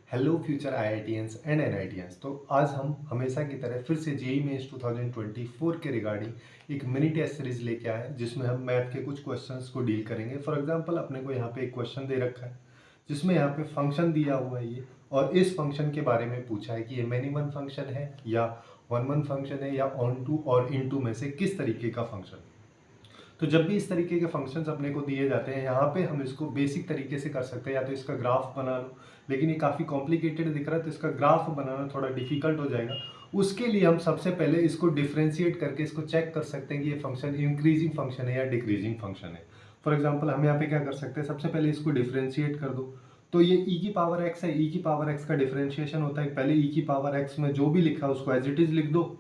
Hello future IITians and NITians. तो आज हम हमेशा की तरह फिर से जेईई मेंस 2024 के रिगार्डिंग एक मिनी टेस्ट सीरीज लेके आए हैं जिसमें हम मैथ के कुछ क्वेश्चंस को डील करेंगे। फॉर एग्जांपल अपने को यहाँ पे एक क्वेश्चन दे रखा है जिसमें यहाँ पे फंक्शन दिया हुआ है ये, और इस फंक्शन के बारे में पूछा है कि ये मैनी वन फंक्शन है या वन वन फंक्शन है या ऑन टू और इन टू में से किस तरीके का फंक्शन। तो जब भी इस तरीके के फंक्शंस अपने को दिए जाते हैं यहाँ पे हम इसको बेसिक तरीके से कर सकते हैं, या तो इसका ग्राफ बना लो, लेकिन ये काफ़ी कॉम्प्लिकेटेड दिख रहा है तो इसका ग्राफ बनाना थोड़ा डिफिकल्ट हो जाएगा। उसके लिए हम सबसे पहले इसको डिफ्रेंशिएट करके इसको चेक कर सकते हैं कि ये फंक्शन इंक्रीजिंग फंक्शन है या डिक्रीजिंग फंक्शन है। फॉर एग्जाम्पल हम यहाँ पे क्या कर सकते हैं, सबसे पहले इसको डिफ्रेंशिएट कर दो। तो ये ई की पावर एक्स है, ई की पावर एक्स का डिफ्रेंशिएशन होता है पहले ई की पावर एक्स में जो भी लिखा है उसको एज इट इज लिख दो,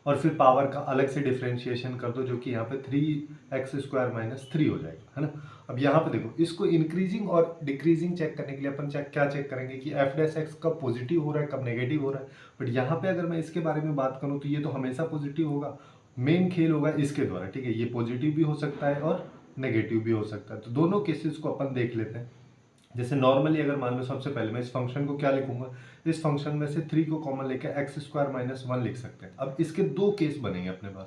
और फिर पावर का अलग से डिफ्रेंशिएशन कर दो जो कि यहाँ पे 3x² - 3 हो जाएगा, है ना। अब यहाँ पे देखो इसको इंक्रीजिंग और डिक्रीजिंग चेक करने के लिए अपन क्या चेक करेंगे कि f' कब पॉजिटिव हो रहा है कब नेगेटिव हो रहा है। बट यहाँ पे अगर मैं इसके बारे में बात करूँ तो ये तो हमेशा पॉजिटिव होगा, मेन खेल होगा इसके द्वारा, ठीक है। ये पॉजिटिव भी हो सकता है और नेगेटिव भी हो सकता है, तो दोनों केसेस को अपन देख लेते हैं। जैसे नॉर्मली अगर मान लो सबसे पहले मैं इस फंक्शन को क्या लिखूंगा, इस फंक्शन में से 3 को कॉमन लेके x² - 1 लिख सकते हैं। अब इसके दो केस बनेंगे अपने पास।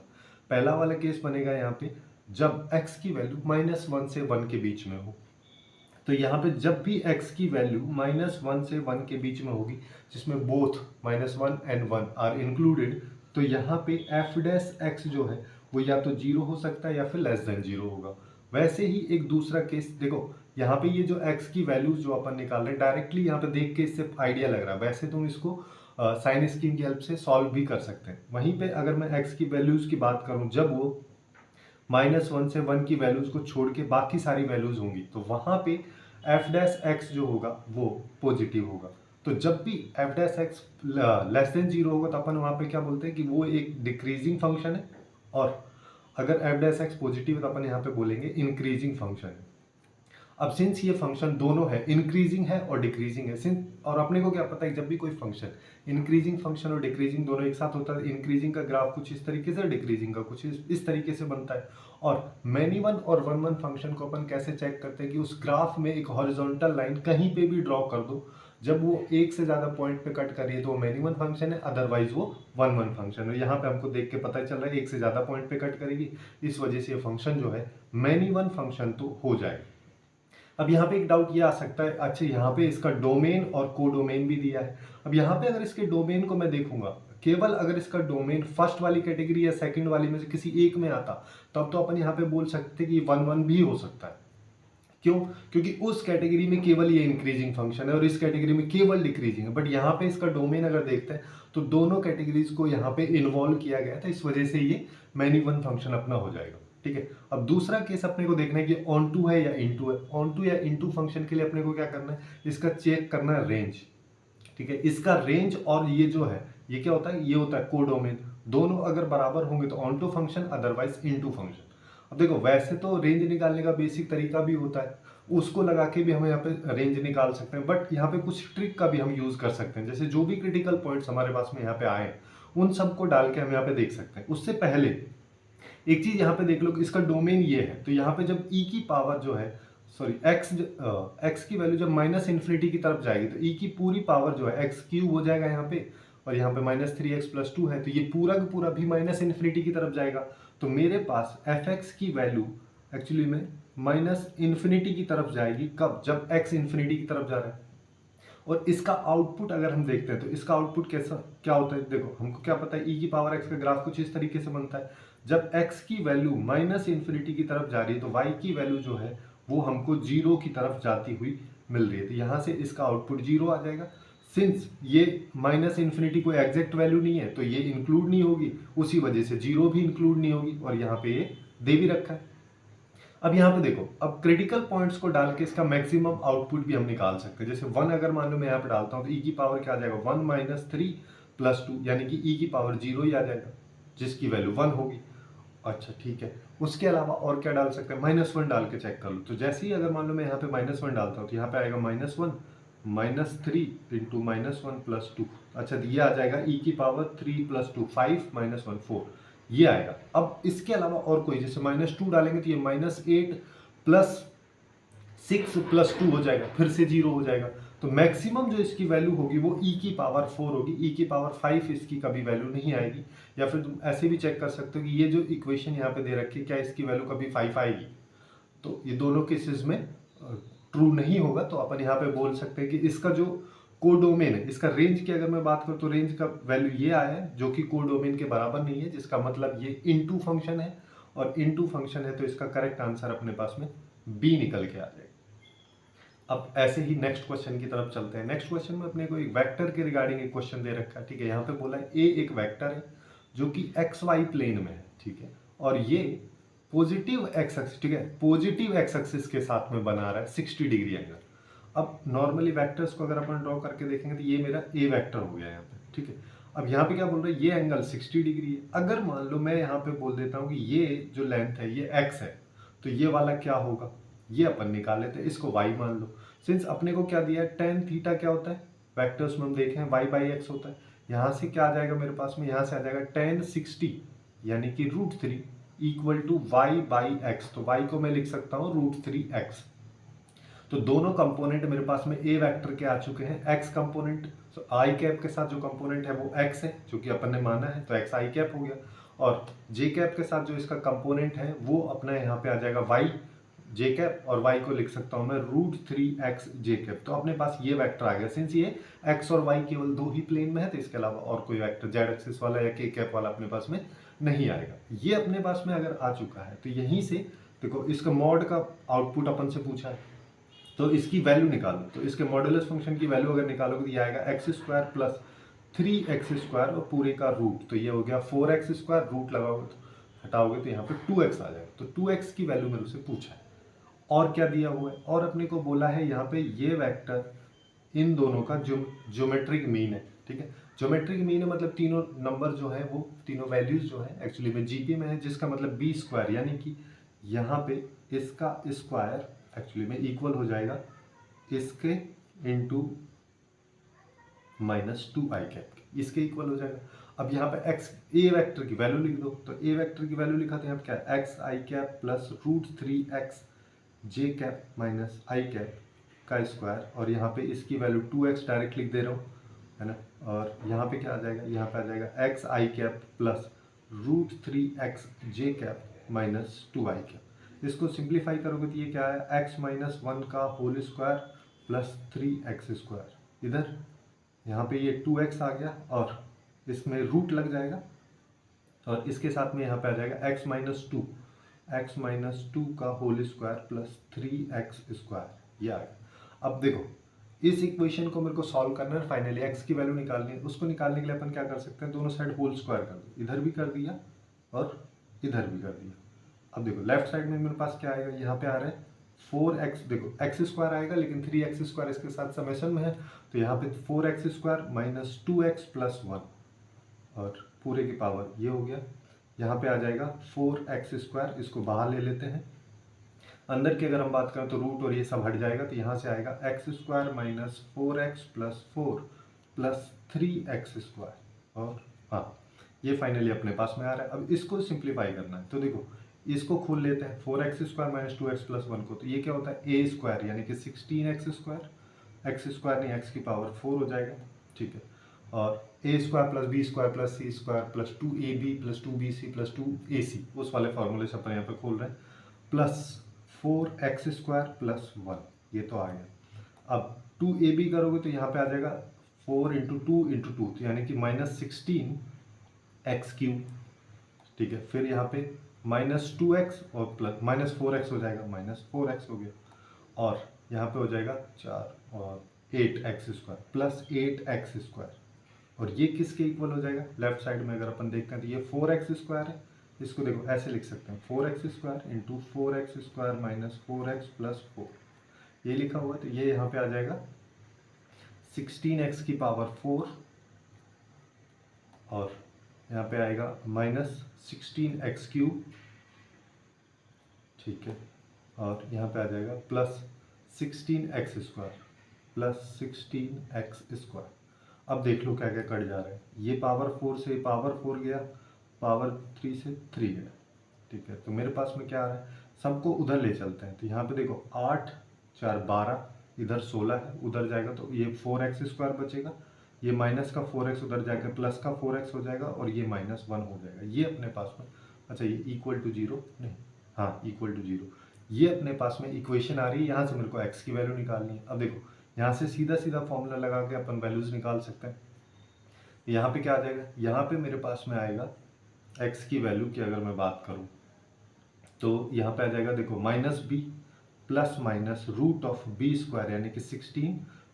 पहला वाला केस बनेगा यहाँ पे जब x की वैल्यू -1 से 1 के बीच में हो। तो यहाँ पे जब भी x की वैल्यू -1 से 1 के बीच में होगी, जिसमें बोथ -1 एंड 1 आर इंक्लूडेड, तो यहाँ पे f' जो है वो या तो 0 हो सकता है या फिर <0 होगा। वैसे ही एक दूसरा केस देखो, यहाँ पे ये जो x की वैल्यूज जो अपन निकाल रहे हैं डायरेक्टली यहाँ पे देख के इससे आइडिया लग रहा है, वैसे तुम इसको साइन स्कीम की हेल्प से सॉल्व भी कर सकते हैं। वहीं पे अगर मैं x की वैल्यूज की बात करूं, जब वो -1 से 1 की वैल्यूज को छोड़ के बाकी सारी वैल्यूज होंगी तो वहां पे f' जो होगा वो पॉजिटिव होगा। तो जब भी f' <0 होगा तो अपन वहां पे क्या बोलते हैं कि वो एक डिक्रीजिंग फंक्शन है, और अगर f' पॉजिटिव है तो अपन यहाँ पे बोलेंगे इंक्रीजिंग फंक्शन है। अब सिंस ये फंक्शन दोनों है, इंक्रीजिंग है और डिक्रीजिंग है, सिंस और अपने को क्या पता है जब भी कोई फंक्शन इंक्रीजिंग फंक्शन और डिक्रीजिंग दोनों एक साथ होता है, इंक्रीजिंग का ग्राफ कुछ इस तरीके से, डिक्रीजिंग का कुछ इस तरीके से बनता है। और मैनी वन और वन वन फंक्शन को अपन कैसे चेक करते हैं कि उस ग्राफ में एक हॉरिजॉन्टल लाइन कहीं पे भी ड्रॉ कर दो, जब वो एक से ज्यादा पॉइंट पे कट कर रही है तो वो मैनी वन फंक्शन है, अदरवाइज वो वन वन फंक्शन है। यहाँ पे हमको देख के पता चल रहा है एक से ज्यादा पॉइंट पे कट करेगी, इस वजह से ये फंक्शन जो है मैनी वन फंक्शन तो हो जाएगा। अब यहाँ पे एक डाउट ये आ सकता है, अच्छा यहाँ पे इसका डोमेन और कोडोमेन भी दिया है। अब यहाँ पे अगर इसके डोमेन को मैं देखूंगा, केवल अगर इसका डोमेन फर्स्ट वाली कैटेगरी या सेकंड वाली में से किसी एक में आता तब तो अपन यहाँ पे बोल सकते कि 1 1 भी हो सकता है। क्यों? क्योंकि उस कैटेगरी में केवल ये इंक्रीजिंग फंक्शन है और इस कैटेगरी में केवल डिक्रीजिंग है। बट यहाँ पे इसका डोमेन अगर देखते हैं तो दोनों कैटेगरीज को यहाँ पे इन्वॉल्व किया गया था, इस वजह से ये मैनी वन फंक्शन अपना हो जाएगा, ठीक है। अब दूसरा केस अपने को देखना है कि ऑन टू है या इनटू है। ऑन टू या इनटू फंक्शन के लिए अपने को क्या करना है, इसका चेक करना है रेंज, ठीक है। इसका रेंज और ये जो है ये क्या होता है, ये होता है कोडोमेन। दोनों अगर बराबर होंगे तो onto function, otherwise into function. अब देखो वैसे तो रेंज निकालने का बेसिक तरीका भी होता है, उसको लगा के भी हम यहाँ पे रेंज निकाल सकते हैं, बट यहाँ पे कुछ ट्रिक का भी हम यूज कर सकते हैं। जैसे जो भी क्रिटिकल पॉइंट्स हमारे पास में यहाँ पे आए उन सबको डाल के हम यहाँ पे देख सकते हैं। उससे पहले एक चीज यहाँ पे देख लो कि इसका डोमेन ये है, तो यहाँ पे जब e की पावर जो है सॉरी x की वैल्यू जब -∞ की तरफ जाएगी तो e की पूरी पावर जो है x³ हो जाएगा यहाँ पे, और यहाँ पे -3x+2 है तो ये पूरा का पूरा भी -∞ की तरफ जाएगा। तो मेरे पास fx की वैल्यू एक्चुअली में -∞ की तरफ जाएगी, कब? जब x ∞ की तरफ जा रहा है। और इसका आउटपुट अगर हम देखते हैं तो इसका आउटपुट कैसा क्या होता है, देखो हमको क्या पता है e की पावर x का ग्राफ कुछ इस तरीके से बनता है। जब x की वैल्यू -∞ की तरफ जा रही है तो y की वैल्यू जो है वो हमको 0 की तरफ जाती हुई मिल रही है, तो यहाँ से इसका आउटपुट 0 आ जाएगा। सिंस ये -∞ कोई एग्जैक्ट वैल्यू नहीं है तो ये इंक्लूड नहीं होगी, उसी वजह से 0 भी इंक्लूड नहीं होगी, और यहाँ पे ये दे भी रखा है। अब यहाँ पे देखो, अब क्रिटिकल पॉइंट्स को डाल के इसका मैक्सिमम आउटपुट भी हम निकाल सकते हैं। जैसे 1 अगर मान लो मैं यहाँ पे डालता हूँ तो e की पावर क्या आ जाएगा, 1 - 3+2, यानी कि e की पावर 0 ही आ जाएगा जिसकी वैल्यू 1 होगी। अच्छा ठीक है, उसके अलावा और क्या डाल सकते हैं, -1 डाल के चेक कर लो। तो जैसे ही अगर मान लो मैं यहाँ पे -1 डालता हूँ तो यहाँ पे आएगा -1 -3 इंटू -1+2। अच्छा ये आ जाएगा e की पावर 3+2 5 -1 4, ये आएगा। अब इसके अलावा और कोई, जैसे -2 डालेंगे तो ये -8 + 6 + 2 हो जाएगा, फिर से 0 हो जाएगा। तो मैक्सिमम जो इसकी वैल्यू होगी वो e की पावर 4 होगी, e की पावर 5 इसकी कभी वैल्यू नहीं आएगी। या फिर तुम ऐसे भी चेक कर सकते हो कि ये जो इक्वेशन यहाँ पे दे रखी है क्या इसकी वैल्यू कभी 5 आएगी। तो ये दोनों केसेस में ट्रू नहीं होगा। तो अपन यहाँ पे बोल सकते हैं कि इसका जो कोडोमेन है, इसका रेंज की अगर मैं बात करूँ तो रेंज का वैल्यू ये आया है जो कि कोडोमेन के बराबर नहीं है, जिसका मतलब ये इनटू फंक्शन है, और इनटू फंक्शन है तो इसका करेक्ट आंसर अपने पास में बी निकल के आ जाएगा। अब ऐसे ही नेक्स्ट क्वेश्चन की तरफ चलते हैं। नेक्स्ट क्वेश्चन में अपने को एक वेक्टर के रिगार्डिंग एक क्वेश्चन दे रखा है, ठीक है। यहाँ पे बोला है ए एक वेक्टर है जो कि एक्स वाई प्लेन में है, ठीक है, और ये पॉजिटिव एक्स एक्सिस, ठीक है, पॉजिटिव एक्स एक्सिस के साथ में बना रहा है 60 डिग्री एंगल। अब नॉर्मली वेक्टर्स को अगर अपन ड्रॉ करके देखेंगे तो ये मेरा ए वेक्टर हो गया यहाँ पे, ठीक है। अब यहाँ पे क्या बोल रहा है, ये एंगल 60 डिग्री है। अगर मान लो मैं यहाँ पे बोल देता हूँ कि ये जो लेंथ है ये एक्स है, तो ये वाला क्या होगा, ये अपन निकाल लेते हैं, इसको वाई मान लो। सिंस अपने को क्या दिया है, टेन थीटा क्या होता है वेक्टर्स में हम देखें वाई बाई एक्स होता है। यहाँ से क्या आ जाएगा मेरे पास में, यहाँ से आ जाएगा टेन 60 यानी कि √3 equal to Y by X. तो वाई को मैं लिख सकता हूँ √3x। तो दोनों कंपोनेंट मेरे पास में ए वेक्टर के आ चुके हैं। एक्स कंपोनेंट तो आई कैप के साथ जो कंपोनेंट है वो एक्स है, जो कि अपन ने माना है, तो एक्स आई कैप हो गया। और जे कैप के साथ जो इसका कंपोनेंट है वो अपना यहाँ पे आ जाएगा वाई जे कैप, और वाई को लिख सकता हूँ मैं √3x जे कैप। तो अपने पास ये वेक्टर आ गया। सिंस ये एक्स और वाई केवल दो ही प्लेन में है, तो इसके अलावा और कोई वेक्टर जेड एक्सिस वाला या के कैप वाला अपने पास में नहीं आएगा। ये अपने पास में अगर आ चुका है तो यहीं से देखो इसका मॉड का आउटपुट अपन से पूछा है, तो इसकी वैल्यू निकालो। तो इसके मॉडुलस फंक्शन की वैल्यू अगर निकालोगे तो ये आएगा x² प्लस 3x² और पूरे का रूट, तो ये हो गया 4x²। रूट लगाओगे तो हटाओगे तो यहाँ पे 2x आ जाएगा। तो 2x की वैल्यू मेरे से पूछा है। और क्या दिया हुआ है, और अपने को बोला है यहाँ पे ये वेक्टर इन दोनों का ज्योमेट्रिक मीन है, ठीक है। ज्योमेट्रिक मीन है मतलब तीनों नंबर जो है वो तीनों वैल्यूज जो है एक्चुअली में जीपी में है, जिसका मतलब b², यानी कि यहाँ पे इसका स्क्वायर एक्चुअली में इक्वल हो जाएगा इसके इंटू -2i कैप, इसके इक्वल हो जाएगा। अब यहाँ पे x ए वेक्टर की वैल्यू लिख दो, तो ए वेक्टर की वैल्यू लिखा तो यहाँ पे क्या है एक्स आई कैप प्लस √3x जे कैप माइनस आई कैप का स्क्वायर, और यहाँ पे इसकी वैल्यू 2x डायरेक्ट लिख दे रहा हूँ, है ना। और यहाँ पे क्या आ जाएगा, यहाँ पे आ जाएगा एक्स आई कैप प्लस √3x जे कैप माइनस 2i कैप। इसको सिंप्लीफाई करोगे तो ये क्या है x-1 का होल स्क्वायर प्लस 3x²। इधर यहाँ पे ये 2x आ गया और इसमें रूट लग जाएगा, और इसके साथ में यहाँ पे आ जाएगा x-2 का होल स्क्वायर प्लस 3x², ये आ गया। अब देखो इस इक्वेशन को मेरे को सॉल्व करना है, फाइनली x की वैल्यू निकालनी है। उसको निकालने के लिए अपन क्या कर सकते हैं, दोनों साइड होल स्क्वायर कर दो, इधर भी कर दिया और इधर भी कर दिया। अब देखो लेफ्ट साइड में मेरे पास क्या आएगा, यहाँ पे आ रहा है 4x, देखो x² आएगा लेकिन 3x² इसके साथ समेशन में है, तो यहाँ पे 4x² माइनस 2x प्लस 1 और पूरे की पावर ये हो गया। यहाँ पे आ जाएगा 4x², इसको बाहर ले लेते हैं। अंदर की अगर हम बात करें तो रूट और ये सब हट जाएगा, तो यहाँ से आएगा x² minus 4x plus 4 plus 3x², और हाँ ये फाइनली अपने पास में आ रहा है। अब इसको सिंप्लीफाई करना है, तो देखो इसको खोल लेते हैं 4x² माइनस 2x प्लस 1 को, तो ये क्या होता है a² यानी कि 16x², x² नहीं x की पावर 4 हो जाएगा, ठीक है। और a² plus b² plus c² plus 2ab plus 2bc plus 2ac, उस वाले फॉर्मूले से अपन यहाँ पे खोल रहे हैं, प्लस 4x² प्लस 1, ये तो आ गया। अब 2ab करोगे तो यहाँ पे आ जाएगा 4 × 2 × 2, तो यानी कि -16x³, ठीक है। फिर यहाँ पे -2x और प्लस -4x हो जाएगा, -4x हो गया, और यहाँ पे हो जाएगा 4 और 8x² प्लस 8x², और ये किसके इक्वल हो जाएगा, लेफ्ट साइड में अगर अपन देखते हैं तो ये 4x² है, इसको देखो ऐसे लिख सकते हैं 4x² into 4x² minus 4x plus 4, ये लिखा हुआ है, तो ये यहाँ पे आ जाएगा 16x की पावर 4, और यहाँ पे आएगा -16x³, ठीक है, और यहाँ पे आ जाएगा प्लस 16x² प्लस 16x²। अब देख लो क्या क्या कट जा रहा है, ये पावर 4 से पावर 4 गया, पावर 3 से 3 गया, ठीक है। तो मेरे पास में क्या आ रहा है, सबको उधर ले चलते हैं, तो यहाँ पे देखो 8 4 12, इधर 16 है, उधर जाएगा तो ये 4x² बचेगा, ये माइनस का 4x उधर जाकर प्लस का 4x हो जाएगा और ये -1 हो जाएगा। ये अपने पास में, अच्छा ये इक्वल टू 0 नहीं, हाँ इक्वल टू 0, ये अपने पास में इक्वेशन आ रही है। यहाँ से मेरे को x की वैल्यू निकालनी है। अब देखो यहाँ से सीधा सीधा फॉर्मूला लगा के अपन वैल्यूज निकाल सकते हैं। यहाँ पे क्या आ जाएगा, यहाँ पे मेरे पास में आएगा x की वैल्यू की अगर मैं बात करूँ तो यहाँ पे आ जाएगा, देखो -b plus minus root of b² यानी कि 16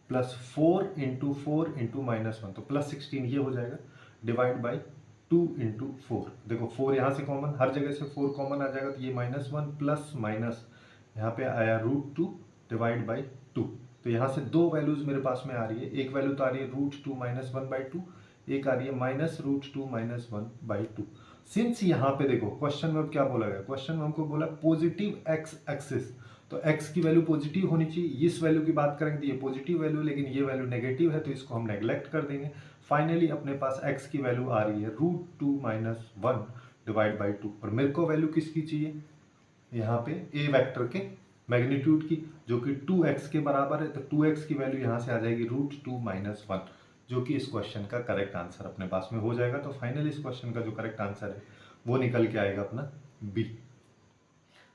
प्लस 4 इंटू 4 इंटू -1 तो +16 ये हो जाएगा, डिवाइड बाई 2 इंटू 4। देखो 4 यहाँ से कॉमन, हर जगह से 4 कॉमन आ जाएगा तो ये -1 प्लस माइनस यहाँ पे आया √2 डिवाइड बाई 2। तो यहाँ से दो वैल्यूज मेरे पास में आ रही है, एक वैल्यू तो आ रही है √2 -1/2, एक आ रही है -√2 -1/2। सिंस यहाँ पे देखो क्वेश्चन में अब क्या बोला गया, क्वेश्चन में हमको बोला पॉजिटिव x एक्सिस, तो x की वैल्यू पॉजिटिव होनी चाहिए। इस वैल्यू की बात करेंगे तो ये पॉजिटिव वैल्यू, लेकिन ये वैल्यू नेगेटिव है तो इसको हम नेग्लेक्ट कर देंगे। फाइनली अपने पास x की वैल्यू आ रही है √2 -1 डिवाइड बाई 2, और मेरे को वैल्यू किसकी चाहिए, यहाँ पे a वेक्टर के मैग्नीट्यूड की, जो कि 2x के बराबर है। तो 2x की वैल्यू यहाँ से आ जाएगी √2 -1, जो कि इस क्वेश्चन का करेक्ट आंसर अपने पास में हो जाएगा। तो फाइनली इस क्वेश्चन का जो करेक्ट आंसर है वो निकल के आएगा अपना बी।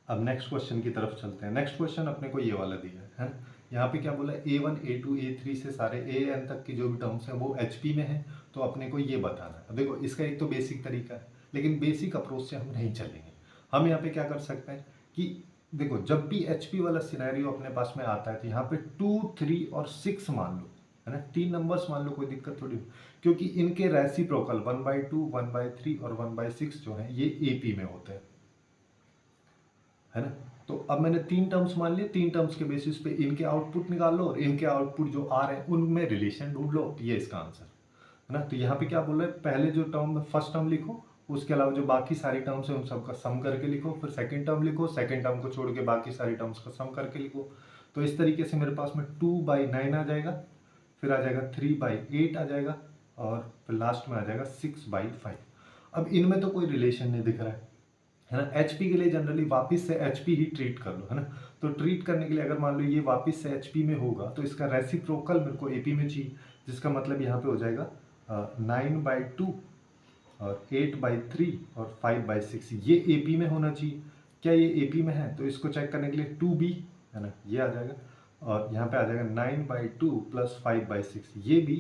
अब नेक्स्ट क्वेश्चन की तरफ चलते हैं। नेक्स्ट क्वेश्चन अपने को ये वाला दिया है ना, यहाँ पे क्या बोला है, A1 A2 A3 से सारे AN तक की जो भी टर्म्स हैं वो HP में है, तो अपने को ये बताना है। अब देखो इसका एक तो बेसिक तरीका है, लेकिन बेसिक अप्रोच से हम नहीं चलेंगे। हम यहाँ पे क्या कर सकते हैं कि देखो जब भी HP वाला सिनेरियो अपने पास में आता है तो यहाँ पे 2, 3 और 6 मान लो, है ना, 3 नंबर्स मान लो, कोई दिक्कत थोड़ी हो, क्योंकि इनके रेसिप्रोकल 1/2, 1/3 और 1/6 जो है ये AP में होते हैं, है ना। तो अब मैंने 3 टर्म्स मान लिए, 3 टर्म्स के बेसिस पे इनके आउटपुट निकाल लो और इनके आउटपुट जो आ रहे हैं उनमें रिलेशन ढूंढ लो, ये इसका आंसर है ना। तो यहाँ पे क्या बोल रहे हैं, पहले जो टर्म फर्स्ट टर्म लिखो, उसके अलावा जो बाकी सारी टर्म्स है उन सबका सम करके लिखो, फिर सेकंड टर्म लिखो, सेकंड टर्म को छोड़ के बाकी सारी टर्म्स का सम करके लिखो। तो इस तरीके से मेरे पास में 2/9 आ जाएगा, फिर आ जाएगा 3/8 आ जाएगा, और फिर लास्ट में आ जाएगा 6/5। अब इनमें तो कोई रिलेशन नहीं दिख रहा है ना। HP के लिए जनरली वापस से HP ही ट्रीट कर लो, है ना। तो ट्रीट करने के लिए अगर मान लो ये वापस से HP में होगा तो इसका रेसिप्रोकल मेरे को AP में चाहिए, जिसका मतलब यहाँ पे हो जाएगा 9/2 और 8/3 और 5/6, ये AP में होना चाहिए। क्या ये AP में है, तो इसको चेक करने के लिए 2B, है ना, ये आ जाएगा, और यहाँ पे आ जाएगा 9/2 प्लस 5/6, ये भी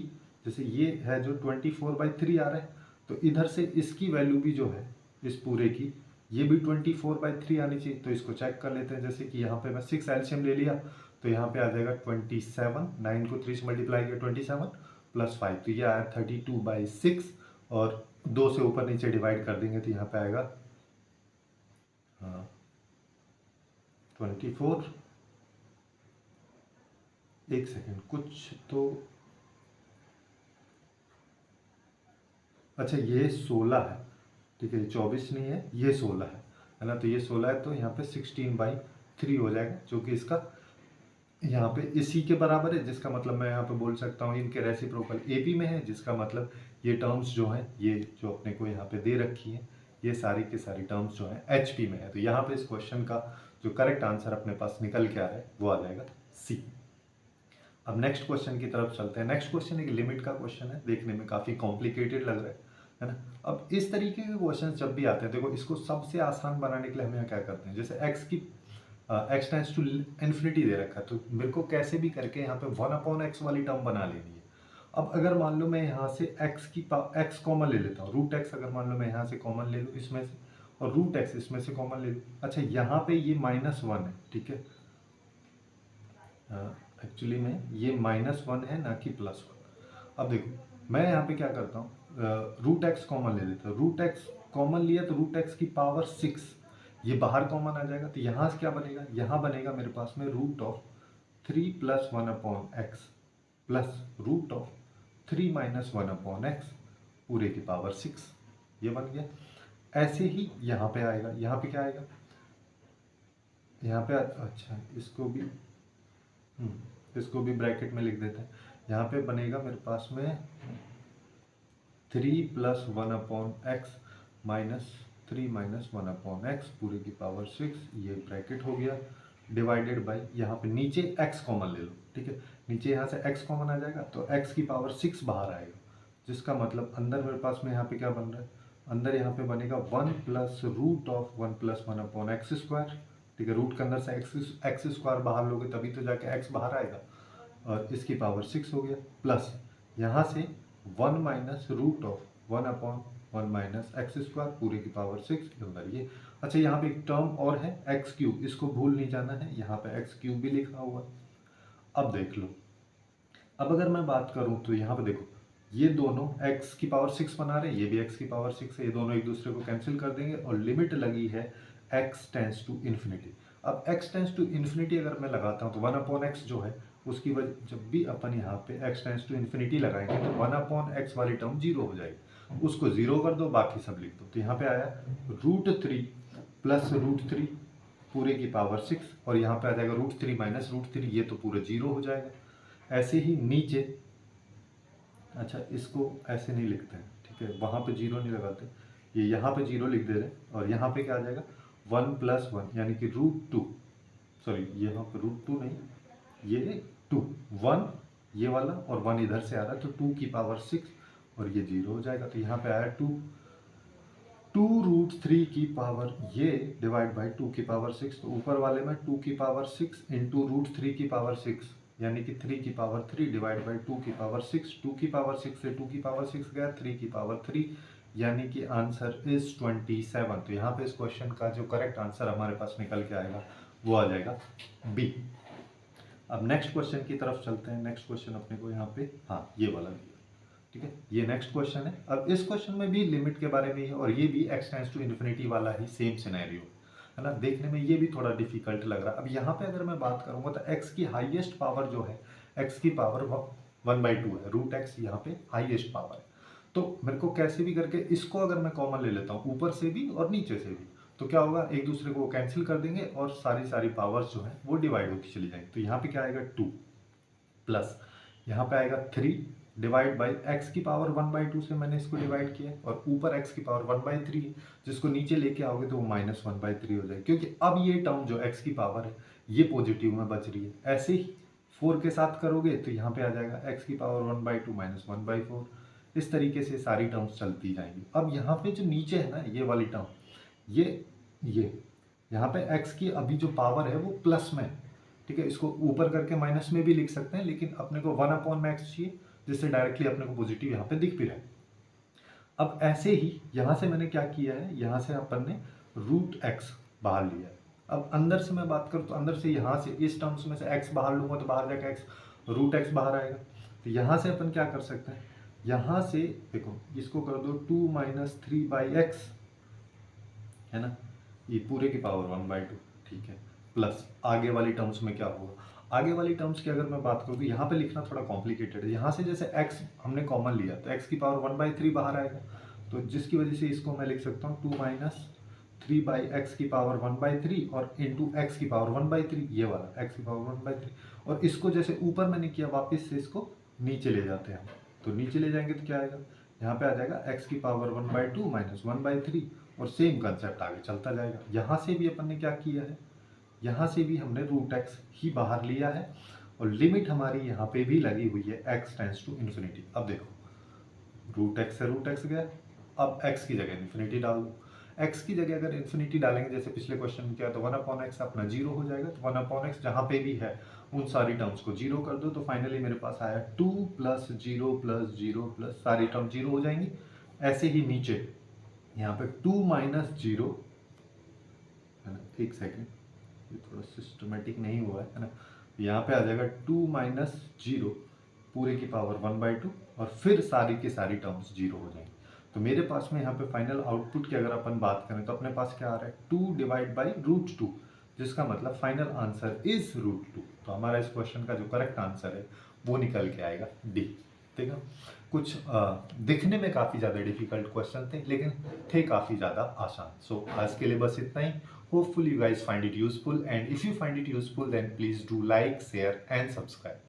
जैसे ये है जो 24/3 आ रहा है, तो इधर से इसकी वैल्यू भी जो है इस पूरे की ये भी 24/3 आनी चाहिए। तो इसको चेक कर लेते हैं, जैसे कि यहाँ पे मैं 6 एलसीएम ले लिया तो यहाँ पे आ जाएगा 27, 9 को 3 से मल्टीप्लाई किया 27 प्लस 5, तो ये आया 32/6, और 2 से ऊपर नीचे डिवाइड कर देंगे तो यहाँ पे आएगा 24, एक सेकेंड कुछ तो, अच्छा ये 16 है, ठीक है, 24 नहीं है, ये 16 है ना। तो ये 16 है, तो यहाँ पे 16/3 हो जाएगा, जो कि इसका यहाँ पे इसी के बराबर है, जिसका मतलब मैं यहाँ पे बोल सकता हूँ इनके रेसिप्रोकल AP में है, जिसका मतलब ये टर्म्स जो हैं, ये जो अपने को यहाँ पे दे रखी है, ये सारी की सारी टर्म्स जो हैं HP में है। तो यहाँ पे इस क्वेश्चन का जो करेक्ट आंसर अपने पास निकल के आ रहा है वो आ जाएगा C। अब नेक्स्ट क्वेश्चन की तरफ चलते हैं। नेक्स्ट क्वेश्चन एक लिमिट का क्वेश्चन है, देखने में काफ़ी कॉम्प्लिकेटेड लग रहा है ना। अब इस तरीके के क्वेश्चन जब भी आते हैं, देखो इसको सबसे आसान बनाने के लिए हम यहाँ क्या करते हैं, जैसे x टेंस टू इन्फिनिटी दे रखा है, तो मेरे को कैसे भी करके यहाँ पे 1/x वाली टर्म बना लेनी है। अब अगर मान लो मैं यहाँ से x कॉमन ले लेता हूँ, √x अगर मान लो मैं यहाँ से कॉमन ले लूँ इसमें से, और √x इसमें से कॉमन ले लूँ। अच्छा यहाँ पे ये -1 है, ठीक है, एक्चुअली में ये -1 है ना कि +1। अब देखो मैं यहाँ पे क्या करता हूँ, √x कॉमन ले लेता हूँ, √x कॉमन लिया तो √x की पावर 6 ये बाहर कॉमन आ जाएगा, तो यहाँ से क्या बनेगा, यहाँ बनेगा मेरे पास में √3 + 1/x प्लस √3 - 1/x पूरे की पावर 6, ये बन गया। ऐसे ही यहाँ पे आएगा, यहाँ पे क्या आएगा, यहाँ पे अच्छा इसको भी ब्रैकेट में लिख देते हैं। यहाँ पे बनेगा मेरे पास में 3 + 1/x -3 - 1/x पूरे की पावर 6, ये ब्रैकेट हो गया, डिवाइडेड बाई यहाँ पे नीचे x कॉमन ले लो, ठीक है, नीचे यहाँ से x कॉमन आ जाएगा तो x की पावर 6 बाहर आएगा, जिसका मतलब अंदर मेरे पास में यहाँ पे क्या बन रहा है, अंदर यहाँ पे बनेगा 1 plus root of 1 plus 1 upon X square, ठीक है, रूट के अंदर से एक्स स्क्वायर बाहर लोगे तभी तो जाके x बाहर आएगा, और इसकी पावर 6 हो गया, प्लस यहाँ से 1 minus root of 1 upon 1 minus X square पूरे की पावर 6 अंदर ये। अच्छा, यहाँ पे एक टर्म और है एक्स क्यूब, इसको भूल नहीं जाना है, यहाँ पे एक्स क्यूब भी लिखा हुआ है। अब देख लो, अब अगर मैं बात करूँ तो यहाँ पे देखो, ये दोनों x की पावर 6 बना रहे हैं, ये भी x की पावर 6 है, ये दोनों एक दूसरे को कैंसिल कर देंगे और लिमिट लगी है x टेंस टू इन्फिनिटी। अब x टेंस टू इन्फिनिटी अगर मैं लगाता हूँ तो 1 अपॉन एक्स जो है उसकी वजह, जब भी अपन यहाँ पे x टेंस टू इन्फिनिटी लगाएंगे तो 1 अपॉन एक्स वाली टर्म जीरो हो जाएगी, उसको जीरो कर दो, बाकी सब लिख दो, तो यहाँ पे आया √3 प्लस √3 पूरे की पावर 6, और यहाँ पे आ जाएगा √3 माइनस √3, ये तो पूरा जीरो हो जाएगा। ऐसे ही नीचे, अच्छा इसको ऐसे नहीं लिखते हैं, ठीक है, वहाँ पे जीरो नहीं लगाते, ये यहाँ पे जीरो लिख दे रहे हैं, और यहाँ पे क्या आ जाएगा 1 प्लस 1 यानी कि √2, सॉरी यहाँ पे √2 नहीं, ये 2 1 ये वाला और 1 इधर से आ रहा है तो 2 की पावर 6 और ये जीरो हो जाएगा, तो यहाँ पे आया 2√3 की पावर ये डिवाइड बाई 2 की पावर 6, तो ऊपर वाले में 2 की पावर 6 इंटू √3 की पावर 6 यानी कि 3 की पावर 3 डिवाइड बाई 2 की पावर 6, 2 की पावर 6 से 2 की पावर 6 गया, 3 की पावर 3 यानी कि आंसर इज 27। तो यहाँ पे इस क्वेश्चन का जो करेक्ट आंसर हमारे पास निकल के आएगा वो आ जाएगा बी। अब नेक्स्ट क्वेश्चन की तरफ चलते हैं। नेक्स्ट क्वेश्चन अपने को यहाँ पे, हाँ ये वाला दिया, ठीक है, ये नेक्स्ट क्वेश्चन है। अब इस क्वेश्चन में भी लिमिट के बारे में है और ये भी x टेंस टू इन्फिनिटी वाला ही सेम सिनेरियो है ना, देखने में ये भी थोड़ा डिफिकल्ट लग रहा है। अब यहाँ पे अगर मैं बात करूँगा तो x की हाईएस्ट पावर जो है, x की पावर 1/2 है, √x यहाँ पे हाईएस्ट पावर है, तो मेरे को कैसे भी करके इसको अगर मैं कॉमन ले लेता हूँ ऊपर से भी और नीचे से भी, तो क्या होगा, एक दूसरे को कैंसिल कर देंगे और सारी पावर्स जो है वो डिवाइड होती चली जाएंगी। तो यहाँ पे क्या आएगा 2 प्लस यहाँ पे आएगा 3 डिवाइड बाई एक्स की पावर 1/2 से मैंने इसको डिवाइड किया, और ऊपर x की पावर 1/3 जिसको नीचे लेके आओगे तो वो -1/3 हो जाएगी, क्योंकि अब ये टर्म जो x की पावर है ये पॉजिटिव में बच रही है। ऐसे ही 4 के साथ करोगे तो यहाँ पे आ जाएगा x की पावर 1/2 -1/4, इस तरीके से सारी टर्म्स चलती जाएंगी। अब यहाँ पे जो नीचे है ना ये वाली टर्म, ये यहाँ पे x की अभी जो पावर है वो प्लस में, ठीक है, इसको ऊपर करके माइनस में भी लिख सकते हैं, लेकिन अपने को 1 अपॉन में x चाहिए जिससे डायरेक्टली अपने को पॉजिटिव यहाँ पे दिख भी रहा है। अब ऐसे ही यहाँ से मैंने क्या किया है, यहाँ से अपन ने √x बाहर लिया है। अब अंदर से मैं बात करूँ तो अंदर से यहाँ से इस टर्म्स में से x बाहर लूँगा तो बाहर जाकर √x बाहर आएगा। तो यहाँ से अपन क्या कर सकते हैं, यहाँ से देखो इसको कर दो 2 - 3/x है ना, ये पूरे की पावर 1/2, ठीक है, प्लस आगे वाली टर्म्स में क्या होगा, आगे वाली टर्म्स की अगर मैं बात करूँ तो यहाँ पे लिखना थोड़ा कॉम्प्लिकेटेड है। यहाँ से जैसे x हमने कॉमन लिया तो x की पावर 1/3 बाहर आएगा, तो जिसकी वजह से इसको मैं लिख सकता हूँ 2 - 3/x की पावर 1/3 और इंटू एक्स की पावर 1/3, ये वाला x की पावर 1/3, और इसको जैसे ऊपर मैंने किया वापस से इसको नीचे ले जाते हैं, तो नीचे ले जाएंगे तो क्या आएगा, यहाँ पे आ जाएगा x की पावर 1/2 - 1/3, और सेम कंसेप्ट आगे चलता जाएगा। यहाँ से भी अपन ने क्या किया है, यहाँ से भी हमने √x ही बाहर लिया है और लिमिट हमारी यहाँ पे भी लगी हुई है x टेंस टू इन्फिनिटी। अब देखो √x से √x गया, अब x की जगह इन्फिनिटी डाल दो, x की जगह अगर इन्फिनिटी डालेंगे जैसे पिछले क्वेश्चन में किया तो 1 अपॉन एक्स अपना जीरो हो जाएगा, तो 1 अपॉन एक्स जहाँ पे भी है उन सारी टर्म्स को जीरो कर दो, तो फाइनली मेरे पास आया 2 + 0 + 0 + सारी टर्म जीरो हो जाएंगी। ऐसे ही नीचे यहाँ पे 2 - 0 है ना, एक सेकेंड ये थोड़ा सिस्टमेटिक नहीं हुआ है ना, यहाँ पे आ जाएगा 2 - 0 पूरे की पावर 1/2 और फिर सारी की सारी टर्म्स जीरो हो जाएंगी। तो मेरे पास में यहाँ पे फाइनल आउटपुट की अगर अपन बात करें तो अपने पास क्या आ रहा है 2 डिवाइड बाई √2, जिसका मतलब फाइनल आंसर इज √2। तो हमारा इस क्वेश्चन का जो करेक्ट आंसर है वो निकल के आएगा डी। ठीक है, कुछ दिखने में काफ़ी ज़्यादा डिफिकल्ट क्वेश्चन थे लेकिन थे काफ़ी ज़्यादा आसान। सो आज के लिए बस इतना ही। Hopefully you guys find it useful, and if you find it useful then please do like, share and subscribe.